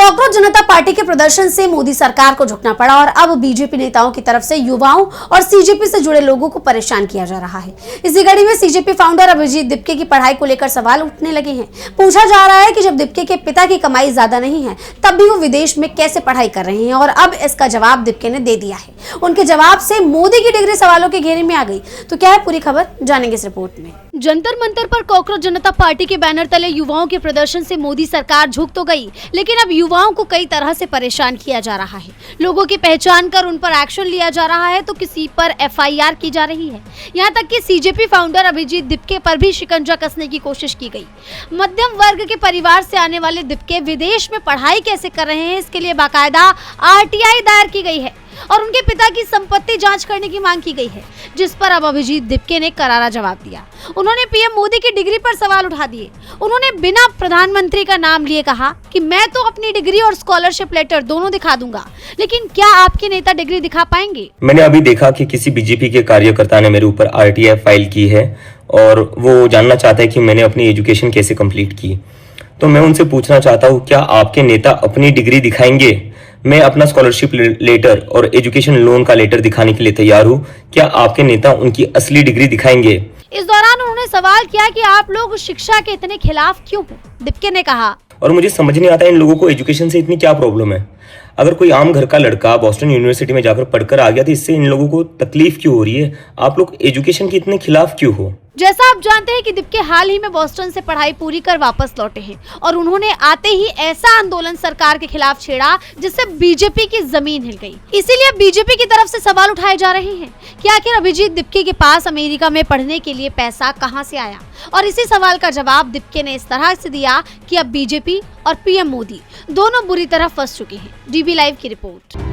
Cockroach जनता party के प्रदर्शन से मोदी सरकार को झुकना पड़ा और अब बीजेपी नेताओं की तरफ से युवाओं और सीजेपी से जुड़े लोगों को परेशान किया जा रहा है। इसी कड़ी में सीजेपी फाउंडर अभिजीत दिपके की पढ़ाई को लेकर सवाल उठने लगे हैं। पूछा जा रहा है कि जब दिपके के पिता की कमाई ज्यादा नहीं है तब भी वो विदेश में कैसे पढ़ाई कर रहे हैं, और अब इसका जवाब दिपके ने दे दिया है। उनके जवाब से मोदी की डिग्री सवालों के घेरे में आ गई। तो क्या है पूरी खबर, जानेंगे इस रिपोर्ट में। जंतर मंतर पर कॉकरोच जनता पार्टी के बैनर तले युवाओं के प्रदर्शन से मोदी सरकार झुक तो गई, लेकिन अब युवाओं को कई तरह से परेशान किया जा रहा है। लोगों की पहचान कर उन पर एक्शन लिया जा रहा है तो किसी पर एफआईआर की जा रही है। यहां तक कि सीजेपी फाउंडर अभिजीत दिपके पर भी शिकंजा कसने की कोशिश की गई। मध्यम वर्ग के परिवार से आने वाले दिपके विदेश में पढ़ाई कैसे कर रहे हैं, इसके लिए बाकायदा आरटीआई दायर की गई है और उनके पिता की संपत्ति जांच करने की मांग की गई है, जिस पर अब अभिजीत दिपके ने करारा जवाब दिया। उन्होंने पीएम मोदी की डिग्री पर सवाल उठा दिए। उन्होंने बिना प्रधानमंत्री का नाम लिए कहा कि मैं तो अपनी डिग्री और स्कॉलरशिप लेटर दोनों दिखा दूंगा, लेकिन क्या आपके नेता डिग्री दिखा पाएंगे? मैंने अभी देखा कि किसी बीजेपी के कार्यकर्ता ने मेरे ऊपर आरटीआई फाइल की है और वो जानना चाहता है कि मैंने अपनी एजुकेशन कैसे कंप्लीट की। तो मैं उनसे पूछना चाहता हूँ, क्या आपके नेता अपनी डिग्री दिखाएंगे? मैं अपना स्कॉलरशिप लेटर और एजुकेशन लोन का लेटर दिखाने के लिए तैयार हूँ। क्या आपके नेता उनकी असली डिग्री दिखाएंगे? इस दौरान उन्होंने सवाल किया कि आप लोग शिक्षा के इतने खिलाफ क्यों हो? दिपके ने कहा, और मुझे समझ नहीं आता इन लोगों को एजुकेशन से इतनी क्या प्रॉब्लम है। अगर कोई आम घर का लड़का बॉस्टन यूनिवर्सिटी में जाकर पढ़कर आ गया तो इससे इन लोगों को तकलीफ क्यों हो रही है? आप लोग एजुकेशन के इतने खिलाफ क्यों हो? जैसा आप जानते हैं कि दिपके हाल ही में बॉस्टन से पढ़ाई पूरी कर वापस लौटे हैं और उन्होंने आते ही ऐसा आंदोलन सरकार के खिलाफ छेड़ा जिससे बीजेपी की जमीन हिल गई। इसीलिए बीजेपी की तरफ से सवाल उठाए जा रहे हैं कि आखिर अभिजीत दिपके के पास अमेरिका में पढ़ने के लिए पैसा कहां से आया, और इसी सवाल का जवाब दिपके ने इस तरह से दिया कि अब बीजेपी और पीएम मोदी दोनों बुरी तरह फंस चुके हैं। डीबी लाइव की रिपोर्ट।